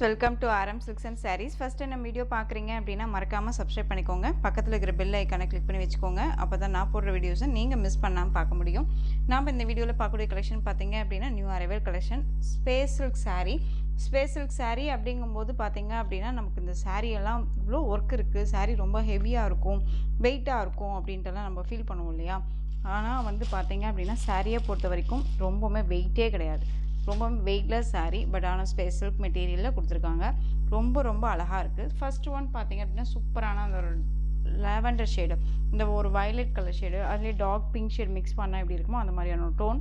Welcome to RM Silks and Sarees. First என்ன video பார்க்குறீங்க அப்படின்னா மறக்காமல் சப்ஸ்கிரைப் பண்ணிக்கோங்க. பக்கத்தில் இருக்கிற பெல் ஐக்கானை கிளிக் பண்ணி வச்சுக்கோங்க. அப்போ தான் நான் போடுற வீடியோஸை நீங்கள் மிஸ் பண்ணாமல் பார்க்க முடியும். நாம் இந்த வீடியோவில் பார்க்கக்கூடிய கலெக்ஷன் பார்த்தீங்க அப்படின்னா new arrival collection space silk sari. Space silk sari அப்படிங்கும்போது பார்த்தீங்க அப்படின்னா நமக்கு இந்த சாரீ எல்லாம் இவ்வளோ ஒர்க் இருக்குது, சாரீ ரொம்ப ஹெவியாக இருக்கும், வெயிட்டாக இருக்கும் அப்படின்ட்டுலாம் நம்ம ஃபீல் பண்ணுவோம் இல்லையா. ஆனால் வந்து பார்த்தீங்க அப்படின்னா சாரியை பொறுத்த வரைக்கும் ரொம்பவுமே வெயிட்டே கிடையாது, ரொம்ப வெயிட்லெஸ் சாரீ. பட் ஆனால் ஸ்பேஸ் சில்க் மெட்டீரியலில் கொடுத்துருக்காங்க. ரொம்ப அழகாக இருக்குது. ஃபர்ஸ்ட் ஒன் பார்த்தீங்க அப்படின்னா சூப்பரான அந்த ஒரு லாவெண்டர் ஷேடு, இந்த ஒரு வயலட் கலர் ஷேடு, அதுலேயே டார்க் பிங்க் ஷேட் மிக்ஸ் பண்ணால் எப்படி இருக்குமோ அந்த மாதிரியான டோன்,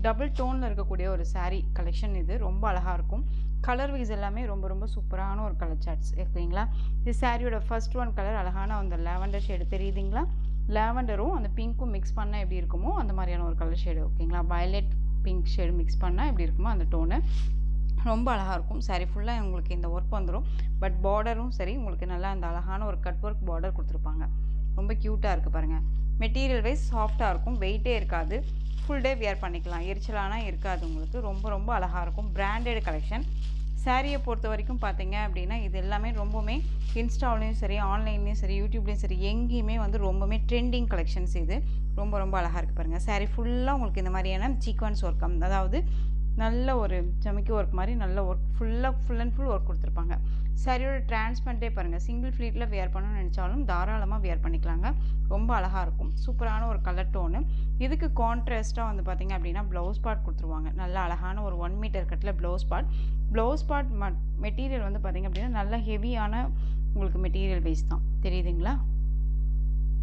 டபுள் டோனில் இருக்கக்கூடிய ஒரு சாரீ கலெக்ஷன். இது ரொம்ப அழகாக இருக்கும். கலர் வைஸ் எல்லாமே ரொம்ப சூப்பரான ஒரு கலர் சார்ட்ஸ் ஓகேங்களா. இது சாரியோட ஃபர்ஸ்ட் ஒன் கலர் அழகான அந்த லாவெண்டர் ஷேடு தெரியுதுங்களா. லாவெண்டரும் அந்த பிங்க்கும் மிக்ஸ் பண்ணால் எப்படி இருக்குமோ அந்த மாதிரியான ஒரு கலர் ஷேடு ஓகேங்களா. வயலட் பிங்க் ஷேடு மிக்ஸ் பண்ணால் எப்படி இருக்குமோ அந்த டோனு ரொம்ப அழகாக இருக்கும். சாரீ ஃபுல்லாக உங்களுக்கு இந்த ஒர்க் வந்துடும். பட் பார்டரும் சரி உங்களுக்கு நல்லா அந்த அழகான ஒரு கட் ஒர்க் பார்டர் கொடுத்துருப்பாங்க. ரொம்ப க்யூட்டாக இருக்குது பாருங்கள். மெட்டீரியல் வைஸ் சாஃப்டாக இருக்கும், வெயிட்டே இருக்காது, ஃபுல் டே வியர் பண்ணிக்கலாம், எரிச்சலானா இருக்காது உங்களுக்கு. ரொம்ப அழகாக இருக்கும். Branded collection. சாரியை பொறுத்த வரைக்கும் பார்த்தீங்க அப்படின்னா இது எல்லாமே ரொம்பவுமே இன்ஸ்டாவிலையும் சரி, ஆன்லைன்லேயும் சரி, யூடியூப்லேயும் சரி, எங்கேயுமே வந்து ரொம்பவுமே ட்ரெண்டிங் கலெக்ஷன்ஸ். இது ரொம்ப அழகாக இருக்குது பாருங்கள். சாரீ ஃபுல்லாக உங்களுக்கு இந்த மாதிரியான சீக்வன்ஸ் ஒர்க், அதாவது நல்ல ஒரு ஜமிக்கி ஒர்க் மாதிரி நல்ல work, full and full work கொடுத்துருப்பாங்க. சாரியோட டிரான்ஸ்பரண்ட்டே பாருங்கள். சிங்கிள் ஃப்ளீட்டில் வியர் பண்ணணும்னு நினச்சாலும் தாராளமாக வியர் பண்ணிக்கலாங்க. ரொம்ப அழகாக இருக்கும். சூப்பரான ஒரு கலர் டோனு. இதுக்கு கான்ட்ராஸ்ட்டாக வந்து பார்த்திங்க அப்படின்னா ப்ளவுஸ் பார்ட் கொடுத்துருவாங்க. நல்ல அழகான ஒரு 1 மீட்டர் கட்டில் ப்ளவுஸ் பார்ட் மெட்டீரியல் வந்து பார்த்திங்க அப்படின்னா நல்ல ஹெவியான உங்களுக்கு மெட்டீரியல் வைஸ் தான் தெரியுதுங்களா.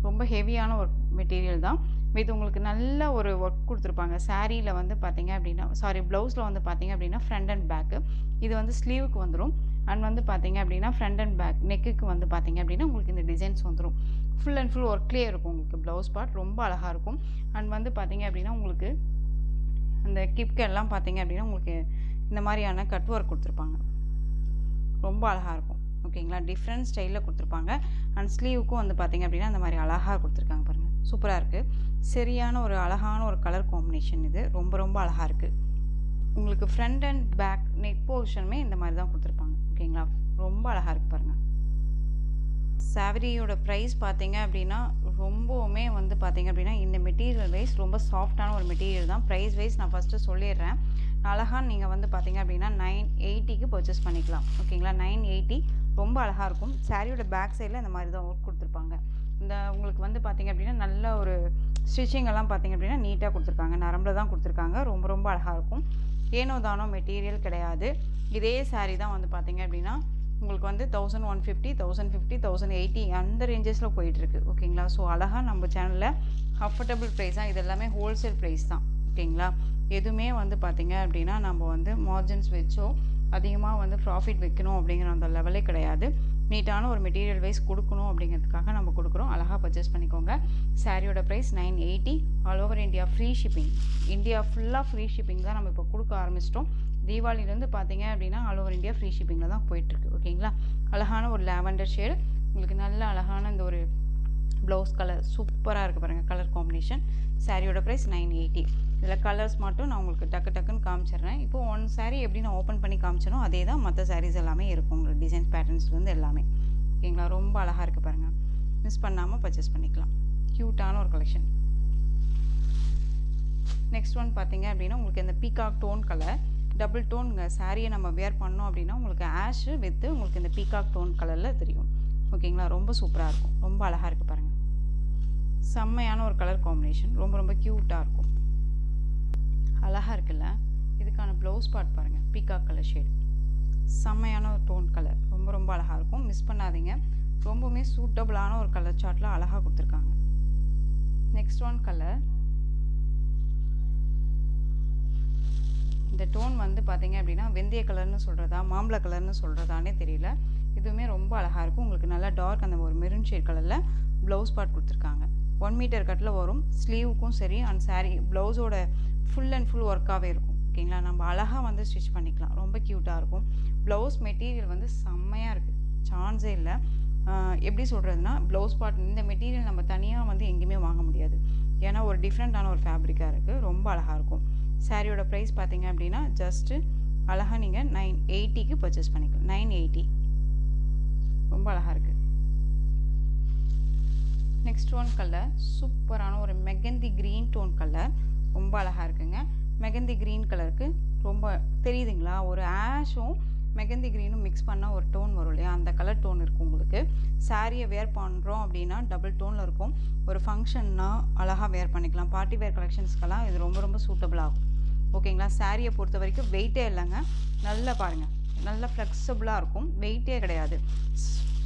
ரொம்ப ஹெவியான ஒரு மெட்டீரியல் தான். இது உங்களுக்கு நல்ல ஒரு ஒர்க் கொடுத்துருப்பாங்க. சாரியில் வந்து பார்த்தீங்க அப்படின்னா ப்ளவுஸில் வந்து பார்த்தீங்க அப்படின்னா ஃப்ரண்ட் அண்ட் பேக்கு, இது வந்து ஸ்லீவுக்கு வந்துடும். அண்ட் வந்து பார்த்தீங்க அப்படின்னா ஃப்ரண்ட் அண்ட் பேக் நெக்குக்கு வந்து பார்த்தீங்க அப்படின்னா உங்களுக்கு இந்த டிசைன்ஸ் வந்துடும். ஃபுல் அண்ட் ஃபுல் ஒர்க்லேயே இருக்கும் உங்களுக்கு ப்ளவுஸ் பார்ட். ரொம்ப அழகாக இருக்கும். அண்ட் வந்து பார்த்தீங்க அப்படின்னா உங்களுக்கு அந்த கிப்கெல்லாம் பார்த்தீங்க அப்படின்னா உங்களுக்கு இந்த மாதிரியான கட் ஒர்க் கொடுத்துருப்பாங்க. ரொம்ப அழகாக இருக்கும் ஓகேங்களா. டிஃப்ரெண்ட் ஸ்டைலில் கொடுத்துருப்பாங்க. அண்ட் ஸ்லீவுக்கும் வந்து பார்த்திங்க அப்படின்னா அந்த மாதிரி அழகாக கொடுத்துருக்காங்க பாருங்கள். சூப்பராக இருக்குது. சரியான ஒரு அழகான ஒரு கலர் காம்பினேஷன். இது ரொம்ப அழகாக இருக்குது. உங்களுக்கு ஃப்ரண்ட் அண்ட் பேக் நெக் போர்ஷனுமே இந்த மாதிரி தான் கொடுத்துருப்பாங்க ஓகேங்களா. ரொம்ப அழகாக இருக்குது பாருங்கள். சாரியோட ப்ரைஸ் பார்த்தீங்க அப்படின்னா ரொம்பவுமே வந்து பார்த்தீங்க அப்படின்னா இந்த மெட்டீரியல் வைஸ் ரொம்ப சாஃப்டான ஒரு மெட்டீரியல் தான். ப்ரைஸ் வைஸ் நான் ஃபஸ்ட்டு சொல்லிடுறேன். அழகாக நீங்கள் வந்து பார்த்தீங்க அப்படின்னா 980க்கு பர்ச்சேஸ் பண்ணிக்கலாம் ஓகேங்களா. 980 ரொம்ப அழகாக இருக்கும். சாரியோட பேக் சைடில் இந்த மாதிரி தான் ஒர்க் கொடுத்துருப்பாங்க. இந்த உங்களுக்கு வந்து பார்த்தீங்க அப்படின்னா நல்ல ஒரு ஸ்டிச்சிங் எல்லாம் பார்த்தீங்க அப்படின்னா நீட்டாக கொடுத்துருக்காங்க. நரம்பில் தான் கொடுத்துருக்காங்க. ரொம்ப அழகாக இருக்கும். ஏனோ தானோ மெட்டீரியல் கிடையாது. இதே சாரீ தான் வந்து பார்த்தீங்க அப்படின்னா உங்களுக்கு வந்து 1150, 1050, 1080 அந்த ரேஞ்சஸில் போயிட்டுருக்கு ஓகேங்களா. ஸோ அழகாக நம்ம சேனலில் அஃபோர்டபுள் ப்ரைஸாக இது எல்லாமே ஹோல்சேல் ப்ரைஸ் தான் ஓகேங்களா. எதுவுமே வந்து பார்த்திங்க அப்படின்னா நம்ம வந்து மார்ஜின்ஸ் வச்சோ அதிகமாக வந்து ப்ராஃபிட் வைக்கணும் அப்படிங்கிற அந்த லெவலே கிடையாது. நீட்டான ஒரு மெட்டீரியல் வைஸ் கொடுக்கணும் அப்படிங்கிறதுக்காக நம்ம கொடுக்குறோம். அழகாக பர்ச்சேஸ் பண்ணிக்கோங்க. சாரியோட price 980. All over India free shipping. India ஃபுல்லாக ஃப்ரீ ஷிப்பிங் தான் நம்ம இப்போ கொடுக்க ஆரம்பிச்சிட்டோம். தீபாவளிலேருந்து பார்த்தீங்க அப்படின்னா ஆல் ஓவர் இந்தியா ஃப்ரீ ஷிப்பிங்கில் தான் போயிட்டுருக்கு ஓகேங்களா. அழகான ஒரு லாவெண்டர் ஷேடு, உங்களுக்கு நல்ல அழகான இந்த ஒரு ப்ளவுஸ் கலர் சூப்பராக இருக்குது பாருங்கள். Colour combination. சாரியோட ப்ரைஸ் 980. இதில் கலர்ஸ் மட்டும் நான் உங்களுக்கு டக்குன்னு காமிச்சிடுறேன். இப்போது ஒன் சாரீ எப்படி நான் ஓப்பன் பண்ணி காமிச்சனோ அதே தான் மற்ற சாரீஸ் எல்லாமே இருக்கும். உங்களுக்கு டிசைன்ஸ் பேட்டர்ன்ஸ்லேருந்து எல்லாமே ஓகேங்களா. ரொம்ப அழகாக இருக்குது பாருங்கள். மிஸ் பண்ணாமல் பர்ச்சேஸ் பண்ணிக்கலாம். க்யூட்டான ஒரு கலெக்ஷன். நெக்ஸ்ட் ஒன் பார்த்தீங்க அப்படின்னா உங்களுக்கு இந்த பீகாக் டோன் கலர், டபுள் டோனுங்க. சாரியை நம்ம வேர் பண்ணோம் அப்படின்னா உங்களுக்கு ஆஷ் வித்து உங்களுக்கு இந்த பீகாக் டோன் கலரில் தெரியும் ஓகேங்களா. ரொம்ப சூப்பராக இருக்கும். ரொம்ப அழகாக இருக்குது பாருங்கள். செம்மையான ஒரு கலர் காம்பினேஷன். ரொம்ப க்யூட்டாக இருக்கும். அழகாக இருக்குல்ல. இதுக்கான ப்ளவுஸ் பார்ட் பாருங்கள். பீகாக் கலர் ஷேட், செம்மையான ஒரு டோன் கலர். ரொம்ப அழகாக இருக்கும். மிஸ் பண்ணாதீங்க. ரொம்பவுமே சூட்டபுளான ஒரு கலர் சார்ட்டில் அழகாக கொடுத்துருக்காங்க. Next one colour. இந்த டோன் வந்து பார்த்தீங்க அப்படின்னா வெந்தய கலர்னு சொல்கிறதா மாம்பழ கலர்னு சொல்கிறதானே தெரியல. இதுவுமே ரொம்ப அழகாக இருக்கும். உங்களுக்கு நல்லா டார்க் அந்த ஒரு மெரூன் ஷேட் கலரில் ப்ளவுஸ் பார்ட் கொடுத்துருக்காங்க. 1 மீட்டர் கட்டில் வரும். ஸ்லீவுக்கும் சரி அண்ட் சாரீ ப்ளவுஸோட ஃபுல் அண்ட் ஃபுல் ஒர்க்காகவே இருக்கும் ஓகேங்களா. நம்ம அழகாக வந்து ஸ்டிச் பண்ணிக்கலாம். ரொம்ப க்யூட்டாக இருக்கும். ப்ளவுஸ் மெட்டீரியல் வந்து செம்மையாக இருக்குது, சான்ஸே இல்லை. எப்படி சொல்கிறதுனா ப்ளவுஸ் பார்ட் இந்த மெட்டீரியல் நம்ம தனியாக வந்து எங்கேயுமே வாங்க முடியாது. ஏன்னா ஒரு டிஃப்ரெண்ட்டான ஒரு ஃபேப்ரிக்காக இருக்குது. ரொம்ப அழகாக இருக்கும். சாரியோட ப்ரைஸ் பார்த்தீங்க அப்படின்னா ஜஸ்ட்டு அழகாக நீங்கள் 980க்கு பர்ச்சேஸ் பண்ணிக்கலாம். 980 ரொம்ப அழகாக இருக்குது. நெக்ஸ்ட் ஒன் கலர் சூப்பரான ஒரு மெகந்தி க்ரீன் டோன் கலர், ரொம்ப அழகாக இருக்குங்க. மெகந்தி க்ரீன் கலருக்கு ரொம்ப தெரியுதுங்களா, ஒரு ஆஷும் மெகந்தி க்ரீனும் மிக்ஸ் பண்ணால் ஒரு டோன் வரும் இல்லையா, அந்த கலர் டோன் இருக்குது உங்களுக்கு. சாரியை வேர் பண்ணுறோம் அப்படின்னா டபுள் டோனில் இருக்கும். ஒரு ஃபங்க்ஷன்னா அழகாக வேர் பண்ணிக்கலாம். பார்ட்டி வேர் கலெக்ஷன்ஸ்க்கெல்லாம் இது ரொம்ப ரொம்ப சூட்டபிள் ஆகும். ஓகேங்களா. சாரியை பொறுத்த வரைக்கும் வெயிட்டே இல்லைங்க. நல்லா பாருங்கள், நல்லா ஃப்ளெக்சிபிளாக இருக்கும், வெயிட்டே கிடையாது.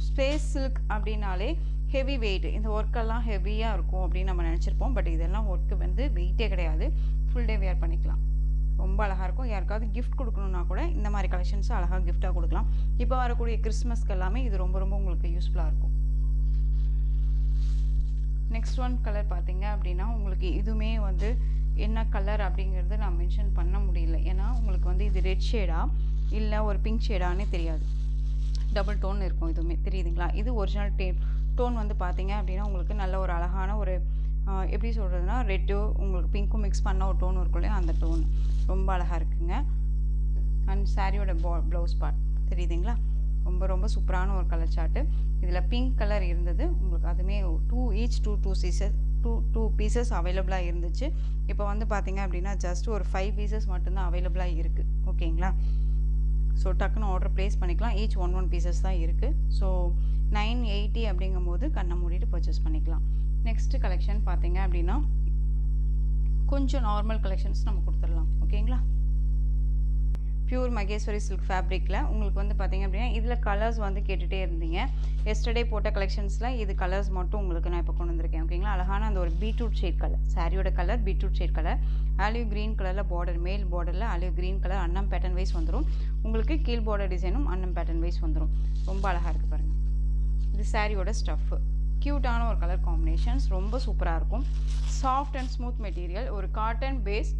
ஸ்பேஸ் சில்க் அப்படின்னாலே ஹெவி வெயிட், இந்த ஒர்க்கெல்லாம் ஹெவியாக இருக்கும் அப்படின்னு நம்ம நினச்சிருப்போம். பட் இதெல்லாம் ஒர்க்கு வந்து வெயிட்டே கிடையாது, ஃபுல் டே வேர் பண்ணிக்கலாம். ரொம்ப அழகாக இருக்கும். யாருக்காவது கிஃப்ட் கொடுக்கணுன்னா கூட இந்த மாதிரி கலெக்ஷன்ஸை அழகாக கிஃப்டாக கொடுக்கலாம். இப்போ வரக்கூடிய கிறிஸ்மஸ்க்கு எல்லாமே இது ரொம்ப ரொம்ப உங்களுக்கு யூஸ்ஃபுல்லாக இருக்கும். நெக்ஸ்ட் ஒன் கலர் பார்த்தீங்க அப்படின்னா உங்களுக்கு இதுவுமே வந்து என்ன கலர் அப்படிங்கிறது நான் மென்ஷன் பண்ண முடியல. ஏன்னா உங்களுக்கு வந்து இது ரெட் ஷேடா இல்லை ஒரு பிங்க் ஷேடானே தெரியாது. டபுள் டோன் இருக்கும் இதுவுமே, தெரியுதுங்களா. இது ஒரிஜினல் டோன் வந்து பார்த்தீங்க அப்படின்னா உங்களுக்கு நல்ல ஒரு அழகான ஒரு எப்படி சொல்கிறதுனா ரெட்டு உங்களுக்கு பிங்க்கும் மிக்ஸ் பண்ண ஒரு டோன் இருக்கும் இல்லையா, அந்த டோன் ரொம்ப அழகாக இருக்குங்க. அண்ட் சாரியோட ப்ளவுஸ் பார்ட் தெரியுதுங்களா, ரொம்ப ரொம்ப சூப்பரான ஒரு கலர் சார்ட்டு. இதில் பிங்க் கலர் இருந்தது உங்களுக்கு, அதுவுமே டூ பீசஸ் அவைலபிளாக இருந்துச்சு. இப்போ வந்து பார்த்தீங்க அப்படின்னா ஜஸ்ட் ஒரு 5 பீசஸ் மட்டும்தான் அவைலபிளாக இருக்குது. ஓகேங்களா. ஸோ டக்குன்னு ஆர்டர் ப்ளேஸ் பண்ணிக்கலாம். ஈச் 1 பீசஸ் தான் இருக்குது. ஸோ 980 அப்படிங்கும்போது கண்ணை மூடிட்டு பர்ச்சேஸ் பண்ணிக்கலாம். நெக்ஸ்ட்டு கலெக்ஷன் பார்த்தீங்க அப்படின்னா கொஞ்சம் நார்மல் கலெக்ஷன்ஸ் நம்ம கொடுத்துடலாம். ஓகேங்களா. பியூர் மகேஸ்வரி சில்க் ஃபேப்ரிக்கில் உங்களுக்கு வந்து பார்த்தீங்க அப்படின்னா இதில் கலர்ஸ் வந்து கேட்டுகிட்டே இருந்தீங்க. எஸ்டர்டே போட்ட கலெக்ஷன்ஸில் இது கலர்ஸ் மட்டும் உங்களுக்கு நான் இப்போ கொண்டு வந்திருக்கேன். ஓகேங்களா. அழகான அந்த ஒரு பீட்ரூட் ஷேட் கலர், சாரியோட colour beetroot shade colour, olive green கலரில் பார்டர், மேல் பார்டரில் ஆலிவ் க்ரீன் கலர் அன்னம் பேட்டர்ன் வைஸ் வந்துடும் உங்களுக்கு. கீழ் பார்டர் டிசைனும் அன்னம் பேட்டர்ன் வைஸ் வந்துடும். ரொம்ப அழகாக இருக்குது பாருங்கள். இது சாரியோட ஸ்டஃப்பு, க்யூட்டான ஒரு கலர் காம்பினேஷன்ஸ், ரொம்ப சூப்பராக இருக்கும். சாஃப்ட் அண்ட் ஸ்மூத் மெட்டீரியல், ஒரு காட்டன் பேஸ்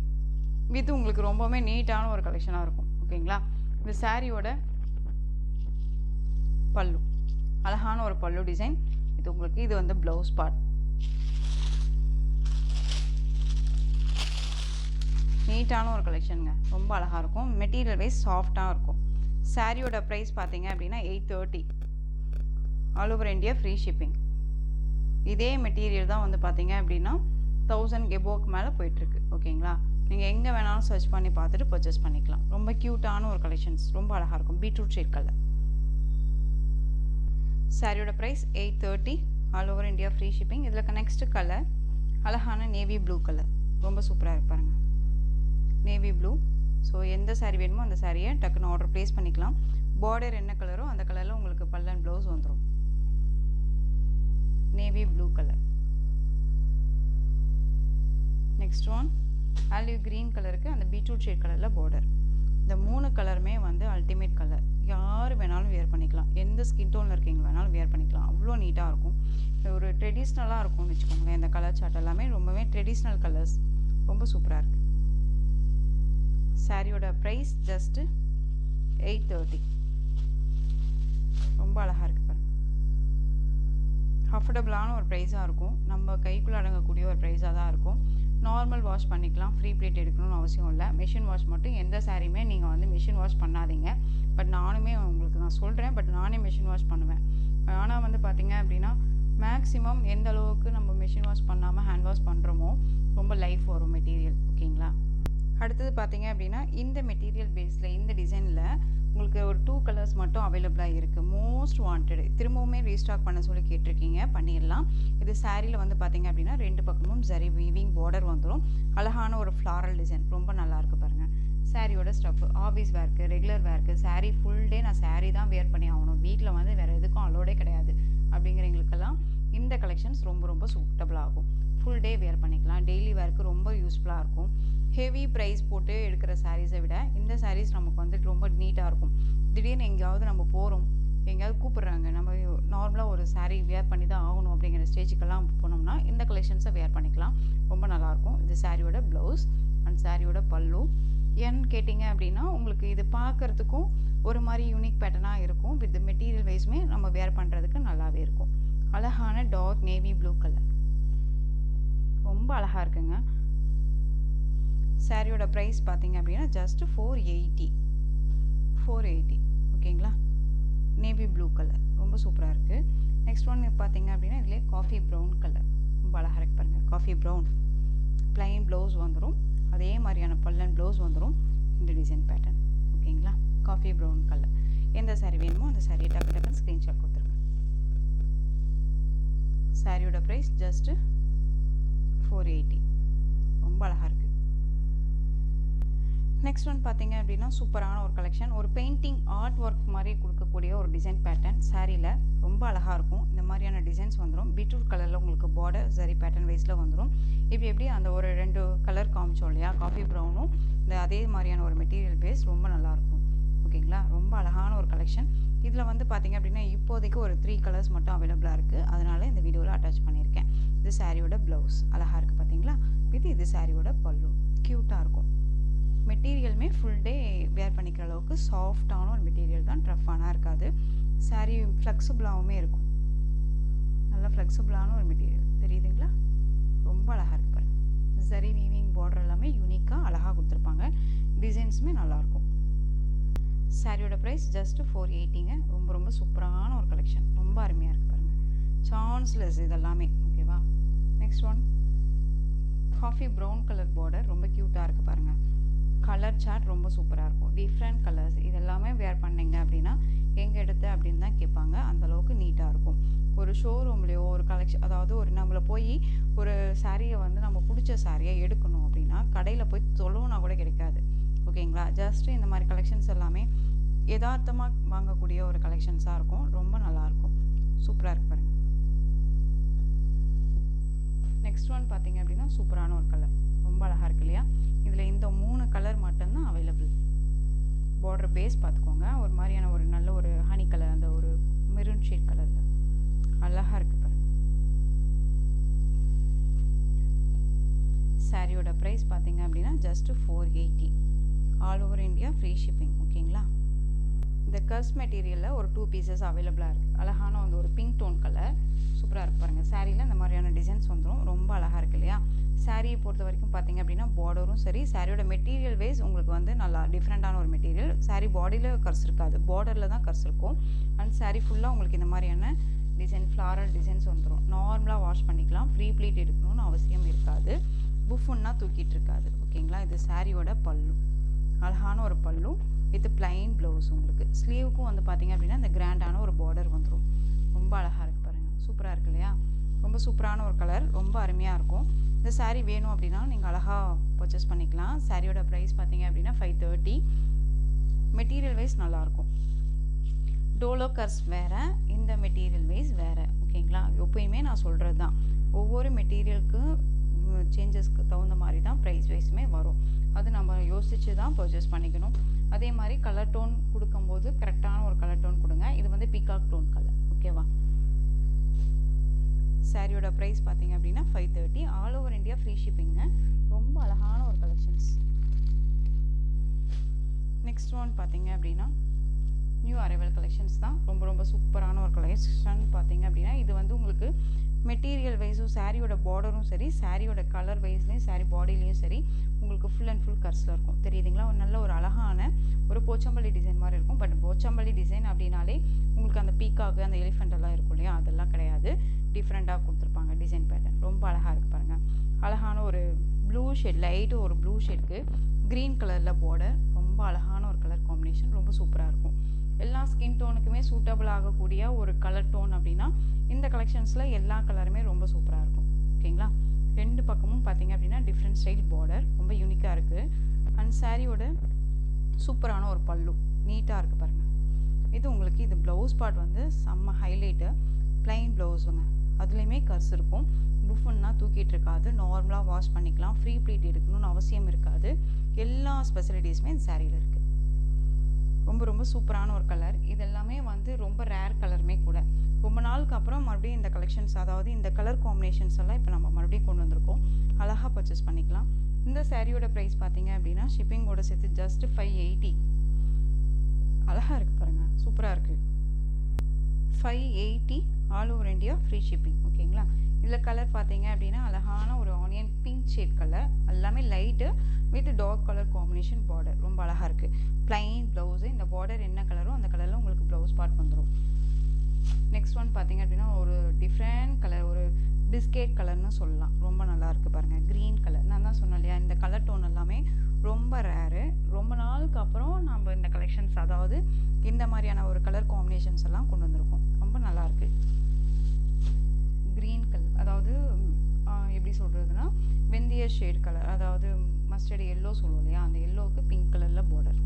வித் உங்களுக்கு ரொம்பவுமே நீட்டான ஒரு கலெக்ஷனாக இருக்கும். ஓகேங்களா. இந்த சாரியோட பல்லு, அழகான ஒரு பல்லு டிசைன் இது உங்களுக்கு. இது வந்து ப்ளவுஸ் பார்ட், நீட்டான ஒரு கலெக்ஷனுங்க, ரொம்ப அழகாக இருக்கும். மெட்டீரியல் வைஸ் சாஃப்டாக இருக்கும். சாரியோட ப்ரைஸ் பார்த்தீங்க அப்படின்னா 830, all over India free shipping. இதே மெட்டீரியல் தான் வந்து பார்த்தீங்க அப்படின்னா 1000 எபோக்கு மேலே போயிட்டுருக்கு. ஓகேங்களா. நீங்கள் எங்கே வேணாலும் சர்ச் பண்ணி பார்த்துட்டு பர்ச்சேஸ் பண்ணிக்கலாம். ரொம்ப க்யூட்டான ஒரு கலெக்ஷன்ஸ், ரொம்ப அழகாக இருக்கும். Beetroot shade colour. சாரியோட price 830, all over India free shipping. இதில் நெக்ஸ்ட் கலர் அழகான நேவி ப்ளூ கலர், ரொம்ப சூப்பராக இருக்கு பாருங்க, நேவி ப்ளூ. ஸோ எந்த சாரீ வேணுமோ அந்த சாரியை டக்குன்னு ஆர்டர் ப்ளேஸ் பண்ணிக்கலாம். பார்டர் என்ன கலரோ அந்த கலரில் உங்களுக்கு பல்லன் ப்ளவுஸ் வந்துடும். Navy blue colour. Next one olive green கலருக்கு அந்த பீட்ரூட் ஷேட் கலரில் பார்டர். இந்த 3 கலருமே வந்து அல்டிமேட் கலர், யார் வேணாலும் வேர் பண்ணிக்கலாம். எந்த ஸ்கின் டோனில் இருக்கீங்க வேணாலும் வேர் பண்ணிக்கலாம். அவ்வளோ நீட்டாக இருக்கும். ஒரு ட்ரெடிஷ்னலாக இருக்கும்னு வச்சுக்கோங்களேன். இந்த கலர் சார்ட் எல்லாமே ரொம்பவே ட்ரெடிஷ்னல் கலர்ஸ், ரொம்ப சூப்பராக இருக்குது. சாரியோட ப்ரைஸ் ஜஸ்ட்டு 830, ரொம்ப அழகாக இருக்குது பாருங்கள். அஃபோர்டபுளான ஒரு ப்ரைஸாக இருக்கும், நம்ம கைக்குள்ளே அடங்கக்கூடிய ஒரு ப்ரைஸாக தான் இருக்கும். நார்மல் வாஷ் பண்ணிக்கலாம், ஃப்ரீ ப்ளேட் எடுக்கணும்னு அவசியம் இல்லை. மிஷின் வாஷ் மட்டும் எந்த சாரியுமே நீங்கள் வந்து மிஷின் வாஷ் பண்ணாதீங்க. பட் நானுமே உங்களுக்கு நான் சொல்கிறேன், பட் நானே மிஷின் வாஷ் பண்ணுவேன். ஆனால் வந்து பார்த்திங்க அப்படின்னா மேக்ஸிமம் எந்த அளவுக்கு நம்ம மிஷின் வாஷ் பண்ணாமல் ஹேண்ட் வாஷ் பண்ணுறோமோ ரொம்ப லைஃப் வரும் மெட்டீரியல். ஓகேங்களா. அடுத்தது பார்த்தீங்க அப்படின்னா இந்த மெட்டீரியல் பேஸில் இந்த டிசைனில் உங்களுக்கு ஒரு 2 கலர்ஸ் மட்டும் அவைலபிளாக இருக்குது. மோஸ்ட் வாண்டட், திரும்பவுமே ரீஸ்டாக் பண்ண சொல்லி கேட்டிருக்கீங்க, பண்ணிடலாம். இது சாரியில் வந்து பார்த்தீங்க அப்படின்னா 2 பக்கமும் ஜரி வீவிங் பார்டர் வந்துடும். அழகான ஒரு ஃப்ளாரல் டிசைன், ரொம்ப நல்லாயிருக்கு பாருங்கள். சாரியோட ஸ்டஃப் ஆஃபீஸ் வேர்க்கு, ரெகுலர் வேர்க்கு, சாரீ ஃபுல் டே நான் சாரீ தான் வேர் பண்ணி ஆகணும், வீட்டில் வந்து வேறு எதுக்கும் அலோடே கிடையாது அப்படிங்கிறவங்களுக்கெல்லாம் இந்த கலெக்ஷன்ஸ் ரொம்ப ரொம்ப சூட்டபிள் ஆகும். ஃபுல் டே வேர் பண்ணிக்கலாம். டெய்லி வேர்க்கு ரொம்ப யூஸ்ஃபுல்லாக இருக்கும். ஹெவி ப்ரைஸ் போட்டு எடுக்கிற சாரீஸை விட இந்த சாரீஸ் நமக்கு வந்துட்டு ரொம்ப நீட்டாக இருக்கும். திடீர்னு எங்கேயாவது நம்ம போகிறோம், எங்கேயாவது கூப்பிட்றாங்க, நம்ம நார்மலாக ஒரு சாரீ வேர் பண்ணி தான் ஆகணும் அப்படிங்கிற ஸ்டேஜுக்கெல்லாம் போனோம்னா இந்த கலெக்ஷன்ஸை வேர் பண்ணிக்கலாம், ரொம்ப நல்லாயிருக்கும். இது சாரியோட ப்ளவுஸ் அண்ட் சாரியோட பல்லு. ஏன்னு கேட்டிங்க அப்படின்னா உங்களுக்கு இது பார்க்குறதுக்கும் ஒரு மாதிரி யூனிக் பேட்டர்னாக இருக்கும். வித் மெட்டீரியல் வைஸுமே நம்ம வேர் பண்ணுறதுக்கு நல்லாவே இருக்கும். அழகான டார்க் நேவி ப்ளூ கலர், ரொம்ப அழகாக இருக்குங்க. சாரியோட ப்ரைஸ் பார்த்தீங்க அப்படின்னா ஜஸ்ட் 480, 480. ஓகேங்களா, நேவி ப்ளூ கலர் ரொம்ப சூப்பராக இருக்குது. நெக்ஸ்ட் ஒன் பார்த்தீங்க அப்படின்னா இதிலே காஃபி ப்ரௌன் கலர் ரொம்ப அழகாக இருக்கு பாருங்கள். காஃபி ப்ரௌன் ப்ளைன் ப்ளவுஸ் வந்துடும், அதே மாதிரியான பல்லன் ப்ளவுஸ் வந்துடும். இந்த டிசைன் பேட்டர்ன் ஓகேங்களா, காஃபி ப்ரௌன் கலர். எந்த சாரீ வேணுமோ அந்த சாரியை டக்கு டக்குன்னு ஸ்க்ரீன்ஷாட் கொடுத்துருங்க. சாரியோட ப்ரைஸ் ஜஸ்ட்டு 480. ரொம்ப அழகாக இருக்குது. நெக்ஸ்ட் ஒன் பார்த்தீங்க அப்படின்னா சூப்பரான ஒரு கலெக்ஷன். ஒரு பெயிண்டிங் ஆர்ட் ஒர்க் மாதிரி கொடுக்கக்கூடிய ஒரு டிசைன் பேட்டர்ன் சாரியில் ரொம்ப அழகாக இருக்கும். இந்த மாதிரியான டிசைன்ஸ் வந்துடும். பீட்ரூட் கலரில் உங்களுக்கு பார்டர் சரி பேட்டர்ன் வைஸில் வந்துடும். இப்போ எப்படி அந்த ஒரு 2 கலர் காமிச்சோம் இல்லையா, காஃபி ப்ரௌனும் இந்த அதே மாதிரியான ஒரு மெட்டீரியல் பேஸ் ரொம்ப நல்லாயிருக்கும். ஓகேங்களா, ரொம்ப அழகான ஒரு கலெக்ஷன். இதில் வந்து பார்த்திங்க அப்படின்னா இப்போதைக்கு ஒரு 3 கலர்ஸ் மட்டும் அவைலபிளாக இருக்குது. அதனால் இந்த வீடியோவில் அட்டாச் பண்ணியிருக்கேன். இது சாரியோட ப்ளவுஸ் அழகாக இருக்குது பார்த்தீங்களா. இது சாரியோட பல்லு க்யூட்டாக இருக்கும். மெட்டீரியலுமே ஃபுல் டே வேர் பண்ணிக்கிற அளவுக்கு சாஃப்டான ஒரு மெட்டீரியல் தான், டஃப்பானா இருக்காது. சாரீ ஃப்ளெக்சிபிளாகவுமே இருக்கும். நல்லா ஃப்ளெக்சிபிளான ஒரு மெட்டீரியல் தெரியுதுங்களா, ரொம்ப அழகாக இருக்கு பாருங்கள். சரி வீவிங் பார்டர் எல்லாமே யூனிக்காக அழகாக கொடுத்துருப்பாங்க. டிசைன்ஸுமே நல்லாயிருக்கும். சாரியோட ப்ரைஸ் ஜஸ்ட்டு 480ங்க. ரொம்ப ரொம்ப சூப்பரான ஒரு கலெக்ஷன், ரொம்ப அருமையாக இருக்குது பாருங்கள். சான்ஸ்லெஸ் இதெல்லாமே. ஓகேவா, next one coffee brown colour border ரொம்ப க்யூட்டாக இருக்குது பாருங்கள். கலர் சார்ட் ரொம்ப சூப்பராக இருக்கும். டிஃப்ரெண்ட் கலர்ஸ் இதெல்லாமே வேர் பண்ணிங்க அப்படின்னா எங்கே எடுத்து அப்படின்னு தான் கேட்பாங்க. அந்தளவுக்கு நீட்டாக இருக்கும். ஒரு ஷோரூம்லேயோ ஒரு கலெக்ஷன், அதாவது ஒரு நம்மளை போய் ஒரு சாரியை வந்து நம்ம பிடிச்ச சாரியை எடுக்கணும் அப்படின்னா கடையில் போய் தொழுவுனா கூட கிடைக்காது. ஓகேங்களா, ஜஸ்ட்டு இந்த மாதிரி கலெக்ஷன்ஸ் எல்லாமே யதார்த்தமாக வாங்கக்கூடிய ஒரு கலெக்ஷன்ஸாக இருக்கும். ரொம்ப நல்லாயிருக்கும், சூப்பராக இருக்கு பாருங்கள். நெக்ஸ்ட் ஒன் பார்த்தீங்க அப்படின்னா சூப்பரான ஒரு கலர் ரொம்ப அழகாக இருக்கு இல்லையா. இதில் இந்த 3 கலர் மட்டும்தான் அவைலபிள். பார்டர் பேஸ் பார்த்துக்கோங்க, ஒரு மாதிரியான ஒரு நல்ல ஒரு ஹனி கலர், அந்த ஒரு மெரூன் ஷேட் கலரில் அழகாக இருக்குது பாருங்கள். சாரியோட ப்ரைஸ் பார்த்தீங்க அப்படின்னா just 480. All over India free shipping. ஓகேங்களா, இந்த கர்ஸ் மெட்டீரியலில் ஒரு 2 பீசஸ் அவைலபிளாக இருக்குது. அழகான வந்து ஒரு பிங்க் டோன் கலர் சூப்பராக இருக்கு பாருங்கள். சாரியில் இந்த மாதிரியான டிசைன்ஸ் வந்துடும், ரொம்ப அழகாக இருக்குது இல்லையா. சாரியை பொறுத்த வரைக்கும் பார்த்தீங்க அப்படின்னா பார்டரும் சரி, சாரியோட மெட்டீரியல் வைஸ் உங்களுக்கு வந்து நல்லா டிஃப்ரெண்ட்டான ஒரு மெட்டீரியல். சாரி பாடியில் கர்ஸ் இருக்காது, பார்டரில் தான் கர்ஸ் இருக்கும். அண்ட் சாரி ஃபுல்லாக உங்களுக்கு இந்த மாதிரியான டிசைன் ஃப்ளாரல் டிசைன்ஸ் வந்துடும். நார்மலாக வாஷ் பண்ணிக்கலாம், ஃப்ரீ ப்ளீட் எடுக்கணும்னு அவசியம் இருக்காது. புஃபுன்னா தூக்கிட்டு இருக்காது. ஓகேங்களா, இது சாரியோட பல்லு அழகான ஒரு பல்லு வித் பிளைன் ப்ளவுஸ். உங்களுக்கு ஸ்லீவுக்கும் வந்து பார்த்தீங்க அப்படின்னா இந்த கிராண்டான ஒரு பார்டர் வந்துடும். ரொம்ப அழகாக இருக்குது பாருங்கள், சூப்பராக இருக்கு இல்லையா. ரொம்ப சூப்பரான ஒரு கலர், ரொம்ப அருமையாக இருக்கும். இந்த சாரீ வேணும் அப்படின்னா நீங்கள் அழகாக பர்ச்சேஸ் பண்ணிக்கலாம். சாரியோட ப்ரைஸ் பார்த்தீங்க அப்படின்னா 530. மெட்டீரியல் வைஸ் நல்லாயிருக்கும். டோலோ கர்ஸ் வேறு, இந்த மெட்டீரியல் வைஸ் வேறு. ஓகேங்களா, எப்போயுமே நான் சொல்கிறது தான், ஒவ்வொரு மெட்டீரியலுக்கு சேஞ்சஸ்க்கு தகுந்த மாதிரி தான் ப்ரைஸ் வைஸுமே வரும். அது நம்ம யோசித்து தான் பர்ச்சேஸ் பண்ணிக்கணும். அதே மாதிரி கலர் டோன் கொடுக்கும்போது கரெக்டான ஒரு கலர் டோன் கொடுங்க. இது வந்து பீகாக் டோன் கலர். ஓகேவா, சாரியோட ப்ரைஸ் பார்த்தீங்க அப்படின்னா 530. All over India free shipping. ரொம்ப அழகான ஒரு கலெக்ஷன்ஸ். நெக்ஸ்ட் ஒன் பார்த்தீங்க அப்படின்னா நியூ அரைவல் கலெக்ஷன்ஸ் தான். ரொம்ப ரொம்ப சூப்பரான ஒரு கலெக்ஷன் பார்த்தீங்க அப்படின்னா இது வந்து உங்களுக்கு மெட்டீரியல் வைஸும் சாரியோட பார்டரும் சரி, சாரியோட கலர் வைஸ்லேயும் சாரி பாடிலையும் சரி உங்களுக்கு ஃபுல் அண்ட் ஃபுல் கர்ஸில் இருக்கும். தெரியுதுங்களா, ஒரு நல்ல ஒரு அழகான ஒரு போச்சம்பள்ளி டிசைன் மாதிரி இருக்கும். பட் போச்சம்பள்ளி டிசைன் அப்படின்னாலே உங்களுக்கு அந்த பீக்காக்கு அந்த எலிஃபெண்ட் எல்லாம் இருக்கும் இல்லையா, அதெல்லாம் கிடையாது. டிஃப்ரெண்ட்டாக கொடுத்துருப்பாங்க டிசைன் பேட்டர்ன். ரொம்ப அழகாக இருக்குது பாருங்கள். அழகான ஒரு ப்ளூ ஷேட், லைட்டு ஒரு ப்ளூ ஷேட்க்கு க்ரீன் கலரில் பார்டர். ரொம்ப அழகான ஒரு கலர் காம்பினேஷன், ரொம்ப சூப்பராக இருக்கும். எல்லா ஸ்கின் டோனுக்குமே சூட்டபிள் ஆகக்கூடிய ஒரு கலர் டோன் அப்படின்னா இந்த கலெக்ஷன்ஸில் எல்லா கலருமே ரொம்ப சூப்பராக இருக்கும். ஓகேங்களா, 2 பக்கமும் பார்த்தீங்க அப்படின்னா டிஃப்ரெண்ட் ஸ்டைல் பார்டர் ரொம்ப யூனிக்காக இருக்குது. அண்ட் சாரியோட சூப்பரான ஒரு பல்லு நீட்டாக இருக்குது பாருங்கள். இது உங்களுக்கு இது ப்ளவுஸ் பார்ட் வந்து செம்ம ஹைலைட்டு. ப்ளைன் ப்ளவுஸுங்க, அதுலேயுமே கர்ஸ் இருக்கும். புஃபுன்னா தூக்கிட்டு இருக்காது, நார்மலாக வாஷ் பண்ணிக்கலாம், ஃப்ரீ ப்ளீட் எடுக்கணும்னு அவசியம் இருக்காது. எல்லா ஸ்பெசிலிட்டிஸுமே இந்த சாரியில் இருக்குது. ரொம்ப ரொம்ப சூப்பரான ஒரு கலர். இது எல்லாமே வந்து ரொம்ப ரேர் கலருமே கூட. ரொம்ப நாளுக்கு அப்புறம் மறுபடியும் இந்த கலெக்ஷன்ஸ், அதாவது இந்த கலர் காம்பினேஷன்ஸ் எல்லாம் இப்போ நம்ம மறுபடியும் கொண்டு வந்திருக்கோம். அழகாக பர்ச்சேஸ் பண்ணிக்கலாம். இந்த சாரியோட ப்ரைஸ் பார்த்தீங்க அப்படின்னா ஷிப்பிங்கோட சேர்த்து ஜஸ்ட் 580. அழகாக இருக்குது பாருங்கள், சூப்பராக இருக்குது. 580 all over India free shipping. ஓகேங்களா. இதில் கலர் பார்த்தீங்க அப்படின்னா அழகான ஒரு ஆனியன் பிங்க் ஷேட் கலர், எல்லாமே light with dark colour combination border, ரொம்ப அழகாக இருக்குது. ப்ளைன் ப்ளவுஸு, இந்த பார்டர் என்ன கலரோ அந்த கலரில் உங்களுக்கு ப்ளவுஸ் பார்ட் வந்துடும். நெக்ஸ்ட் ஒன் பார்த்தீங்க அப்படின்னா ஒரு டிஃப்ரெண்ட் கலர், ஒரு பிஸ்கெட் கலர்னு சொல்லலாம், ரொம்ப நல்லா இருக்குது பாருங்கள். க்ரீன் கலர், நான் தான் சொன்னேன் இல்லையா, இந்த கலர் டோன் எல்லாமே ரொம்ப ரேரு. ரொம்ப நாளுக்கு அப்புறம் நம்ம இந்த கலெக்ஷன்ஸ், அதாவது இந்த மாதிரியான ஒரு கலர் காம்பினேஷன்ஸ் எல்லாம் கொண்டு வந்திருக்கோம். ரொம்ப நல்லாயிருக்கு. க்ரீன் கலர், அதாவது எப்படி சொல்கிறதுனா வெந்தய ஷேட் கலர், அதாவது மஸ்டர்ட் எல்லோ சொல்லுவோம் இல்லையா, அந்த எல்லோவுக்கு பிங்க் கலரில் பார்டர்.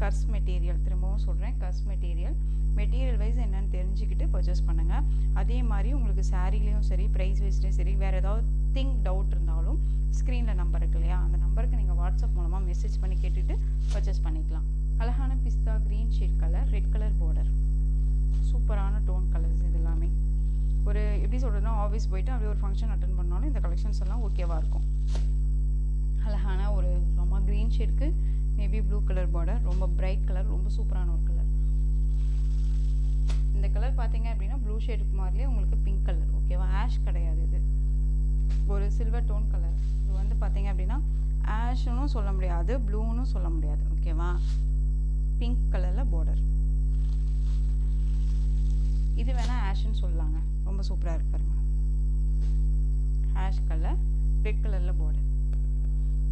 கர்ஸ் மெட்டீரியல், திரும்பவும் சொல்கிறேன், கர்ஸ் மெட்டீரியல். மெட்டீரியல் வைஸ் என்னென்னு தெரிஞ்சுக்கிட்டு பர்ச்சேஸ் பண்ணுங்கள். அதே மாதிரி உங்களுக்கு சாரீலேயும் சரி, ப்ரைஸ் வைஸ்லேயும் சரி, வேறு ஏதாவது டவுட் இருந்தாலும் ஸ்க்ரீனில் நம்பர் இருக்கு இல்லையா, அந்த நம்பருக்கு நீங்கள் வாட்ஸ்அப் மூலமாக மெசேஜ் பண்ணி கேட்டுட்டு பர்ச்சேஸ் பண்ணிக்கலாம். அழகான pista green shade colour, red colour border, சூப்பரான டோன் கலர்ஸ். இது எல்லாமே ஒரு எப்படி சொல்கிறதுனா ஆஃபீஸ் போயிட்டு அப்படியே ஒரு ஃபங்க்ஷன் அட்டன் பண்ணாலும் இந்த கலெக்ஷன்ஸ் எல்லாம் ஓகேவாக இருக்கும். அழகான ஒரு ரொம்ப க்ரீன் ஷேட்க்கு நேவி ப்ளூ கலர் பார்டர், ரொம்ப பிரைட் கலர், ரொம்ப சூப்பரான ஒரு கலர். இந்த கலர் பார்த்தீங்க அப்படின்னா ப்ளூ ஷேடுக்கு மாதிரியே உங்களுக்கு பிங்க் கலர். ஓகேவா, ஆஷ் கிடையாது, இது ஒரு சில்வர் டோன் கலர். இது வந்து பார்த்தீங்க அப்படின்னா ஆஷ்னும் சொல்ல முடியாது, ப்ளூன்னு சொல்ல முடியாது. ஓகேவா, பிங்க் கலரில் பார்டர். இது வேணால் ஆஷ்ன்னு சொல்லலாங்க, ரொம்ப சூப்பராக இருக்கு பாருங்க. ஆஷ் கலர், ரெட் கலரில் பார்டர்.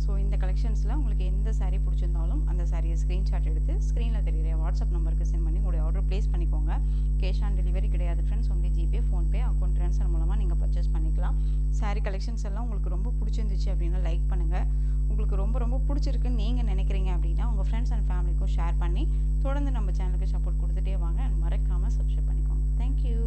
ஸோ இந்த கலெக்ஷன்ஸில் உங்களுக்கு எந்த சாரீ பிடிச்சிருந்தாலும் அந்த சாரியை ஸ்க்ரீன்ஷாட் எடுத்து ஸ்க்ரீனில் தெரிகிற வாட்ஸ்அப் நம்பருக்கு சென்ட் பண்ணி உங்களுடைய ஆர்டர் ப்ளேஸ் பண்ணிக்கோங்க. கேஷ் ஆன் டெலிவரி கிடையாது friends, only GPay, PhonePe, account transfer மூலமாக நீங்கள் பர்ச்சேஸ் பண்ணிக்கலாம். சாரீ கலெக்ஷன்ஸ் எல்லாம் உங்களுக்கு ரொம்ப பிடிச்சிருந்துச்சு அப்படின்னா லைக் பண்ணுங்கள். உங்களுக்கு ரொம்ப ரொம்ப பிடிச்சிருக்குன்னு நீங்கள் நினைக்கிறீங்க அப்படின்னா உங்கள் ஃப்ரெண்ட்ஸ் அண்ட் ஃபேமிலிக்கும் ஷேர் பண்ணி தொடர்ந்து நம்ம சேனலுக்கு சப்போர்ட் கொடுத்துட்டே வாங்க. மறக்காமல் சப்ஸ்கிரைப் பண்ணிக்கோங்க. தேங்க்யூ.